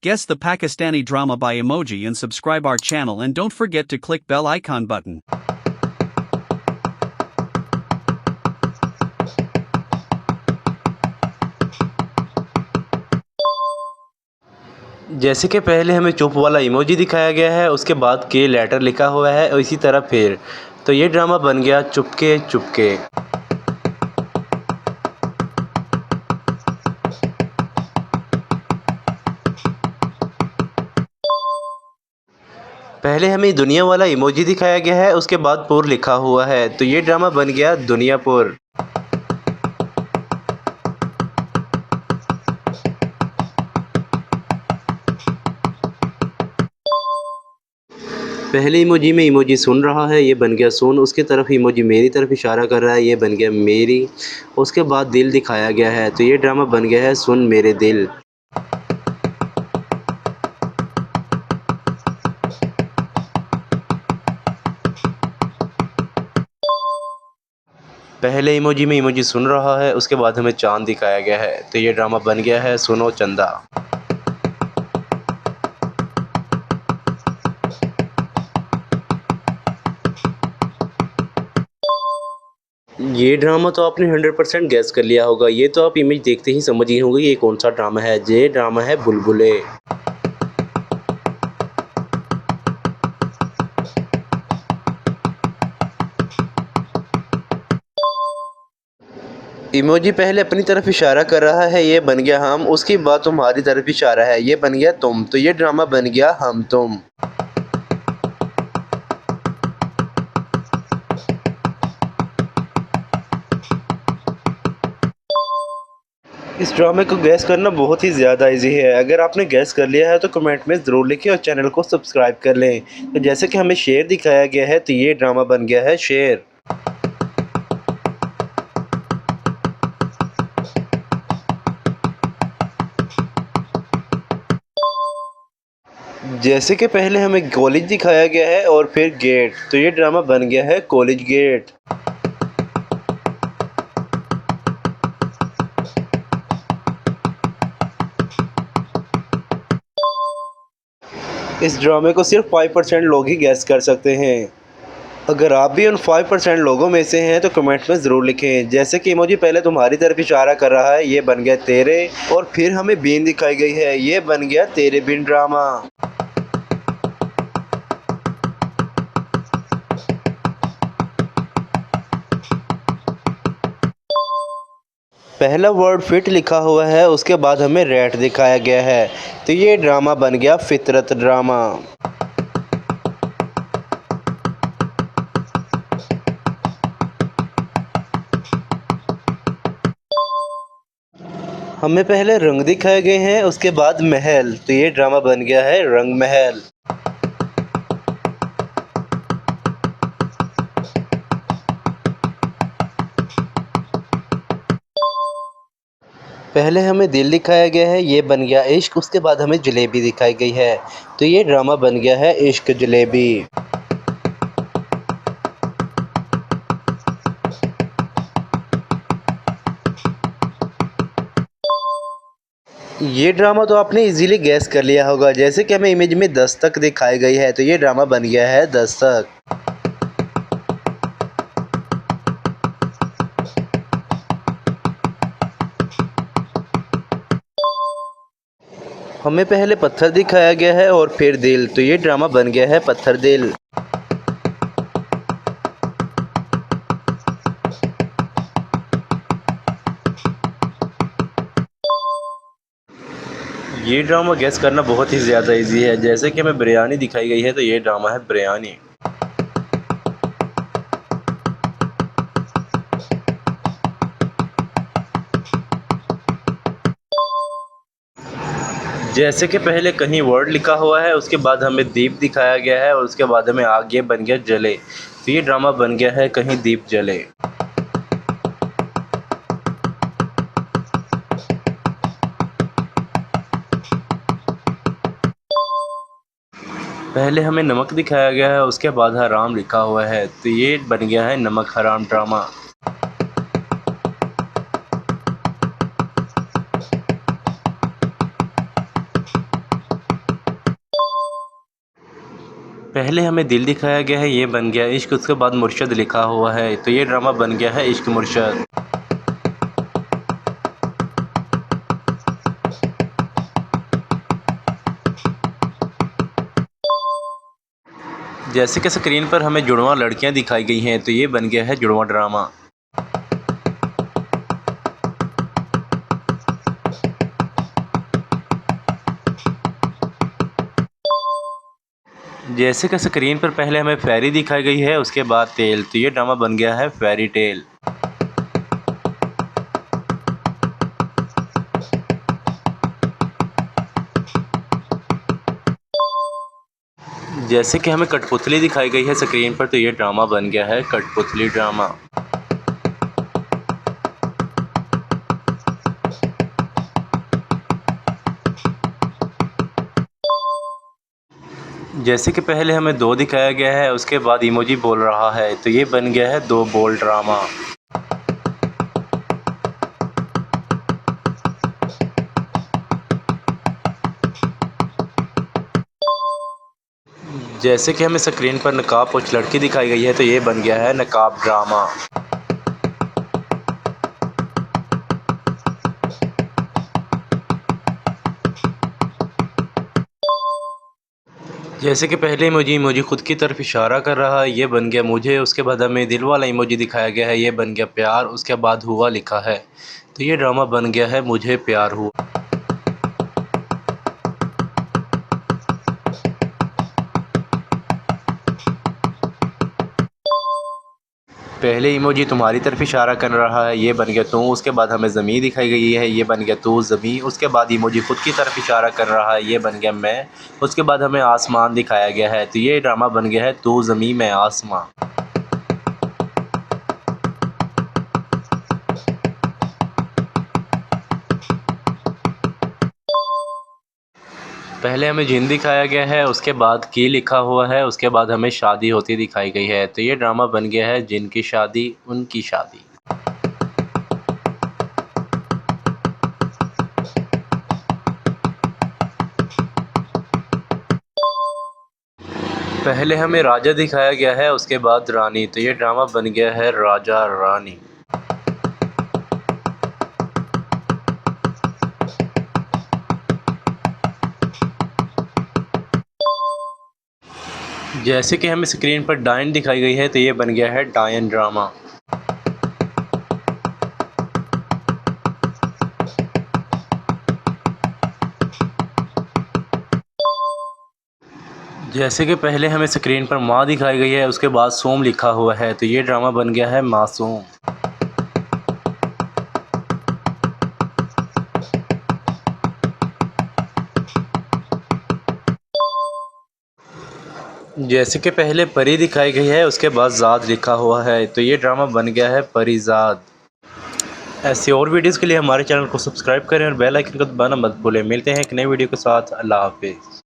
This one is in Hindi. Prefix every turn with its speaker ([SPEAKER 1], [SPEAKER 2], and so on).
[SPEAKER 1] Guess the Pakistani drama by emoji and subscribe our channel, and don't forget to click bell icon button.
[SPEAKER 2] जैसे कि पहले हमें चुप वाला इमोजी दिखाया गया है, उसके बाद के लेटर लिखा हुआ है और इसी तरह फिर। तो ये ड्रामा बन गया चुपके चुपके। पहले हमें दुनिया वाला इमोजी दिखाया गया है, उसके बाद पुर लिखा हुआ है, तो ये ड्रामा बन गया दुनियापुर। पहले इमोजी में इमोजी सुन रहा है, ये बन गया सुन। उसके तरफ इमोजी मेरी तरफ इशारा कर रहा है, ये बन गया मेरी। उसके बाद दिल दिखाया गया है, तो ये ड्रामा बन गया है सुन मेरे दिल। पहले इमोजी में इमोजी सुन रहा है, उसके बाद हमें चाँद दिखाया गया है, तो ये ड्रामा बन गया है सुनो चंदा। ये ड्रामा तो आपने 100% गैस कर लिया होगा। ये तो आप इमेज देखते ही समझ गए होंगे ये कौन सा ड्रामा है। ये ड्रामा है बुलबुले। इमोजी पहले अपनी तरफ इशारा कर रहा है, ये बन गया हम। उसके बाद तुम्हारी तरफ इशारा है, ये बन गया तुम। तो ये ड्रामा बन गया हम तुम। इस ड्रामे को गैस करना बहुत ही ज़्यादा इजी है। अगर आपने गैस कर लिया है तो कमेंट में ज़रूर लिखें और चैनल को सब्सक्राइब कर लें। तो जैसे कि हमें शेर दिखाया गया है, तो ये ड्रामा बन गया है शेर। जैसे कि पहले हमें कॉलेज दिखाया गया है और फिर गेट, तो ये ड्रामा बन गया है कॉलेज गेट। इस ड्रामे को सिर्फ 5% लोग ही गैस कर सकते हैं। अगर आप भी उन 5% लोगों में से हैं तो कमेंट में ज़रूर लिखें। जैसे कि इमोजी पहले तुम्हारी तरफ इशारा कर रहा है, ये बन गया तेरे। और फिर हमें बीन दिखाई गई है, ये बन गया तेरे बिन ड्रामा। पहला वर्ड फिट लिखा हुआ है, उसके बाद हमें रैट दिखाया गया है, तो ये ड्रामा बन गया फितरत ड्रामा। हमें पहले रंग दिखाए गए हैं, उसके बाद महल, तो ये ड्रामा बन गया है रंग महल। पहले हमें दिल दिखाया गया है, ये बन गया इश्क। उसके बाद हमें जलेबी दिखाई गई है, तो ये ड्रामा बन गया है इश्क जलेबी। ये ड्रामा तो आपने इजीली गैस कर लिया होगा। जैसे कि हमें इमेज में दस्तक दिखाई गई है, तो ये ड्रामा बन गया है दस्तक। हमें पहले पत्थर दिखाया गया है और फिर दिल, तो ये ड्रामा बन गया है पत्थर दिल। ये ड्रामा गैस करना बहुत ही ज़्यादा इजी है। जैसे कि हमें बिरयानी दिखाई गई है, तो ये ड्रामा है बिरयानी। जैसे कि पहले कहीं वर्ड लिखा हुआ है, उसके बाद हमें दीप दिखाया गया है और उसके बाद हमें आग, ये बन गया जले। तो ये ड्रामा बन गया है कहीं दीप जले। पहले हमें नमक दिखाया गया है, उसके बाद हराम लिखा हुआ है, तो ये बन गया है नमक हराम ड्रामा।
[SPEAKER 3] पहले हमें दिल दिखाया गया है, ये बन गया इश्क, उसके बाद मुर्शद लिखा हुआ है, तो ये ड्रामा बन गया है इश्क मुर्शद। जैसे कि स्क्रीन पर हमें जुड़वां लड़कियां दिखाई गई हैं, तो ये बन गया है जुड़वां ड्रामा। जैसे कि स्क्रीन पर पहले हमें फेरी दिखाई गई है, उसके बाद तेल, तो ये ड्रामा बन गया है फेरी टेल। जैसे कि हमें कठपुतली दिखाई गई है स्क्रीन पर, तो ये ड्रामा बन गया है कठपुतली ड्रामा। जैसे कि पहले हमें 2 दिखाया गया है, उसके बाद इमोजी बोल रहा है, तो ये बन गया है 2 बोल ड्रामा। जैसे कि हमें स्क्रीन पर नकाब पोछ लड़की दिखाई गई है, तो ये बन गया है नकाब ड्रामा। जैसे कि पहले इमोजी खुद की तरफ इशारा कर रहा है, ये बन गया मुझे, उसके बाद हमें दिल वाला इमोजी दिखाया गया है, ये बन गया प्यार, उसके बाद हुआ लिखा है, तो ये ड्रामा बन गया है मुझे प्यार हुआ। पहले इमोजी तुम्हारी तरफ इशारा कर रहा है, ये बन गया तू, उसके बाद हमें ज़मीं दिखाई गई है, ये बन गया तू ज़मीं, उसके बाद इमोजी खुद की तरफ इशारा कर रहा है, ये बन गया मैं, उसके बाद हमें आसमान दिखाया गया है, तो ये ड्रामा बन गया है तू ज़मीं मैं आसमां। पहले हमें जिन दिखाया गया है, उसके बाद की लिखा हुआ है, उसके बाद हमें शादी होती दिखाई गई है, तो ये ड्रामा बन गया है जिन की शादी उनकी शादी। पहले हमें राजा दिखाया गया है, उसके बाद रानी, तो ये ड्रामा बन गया है राजा रानी। जैसे कि हमें स्क्रीन पर डायन दिखाई गई है, तो ये बन गया है डायन ड्रामा। जैसे कि पहले हमें स्क्रीन पर माँ दिखाई गई है, उसके बाद सोम लिखा हुआ है, तो ये ड्रामा बन गया है मासूम। जैसे कि पहले परी दिखाई गई है, उसके बाद ज़ाद लिखा हुआ है, तो ये ड्रामा बन गया है परीज़ाद। ऐसी और वीडियोज़ के लिए हमारे चैनल को सब्सक्राइब करें और बेल आइकन को दबाना मत भूलें। मिलते हैं एक नई वीडियो के साथ। अल्लाह हाफिज़।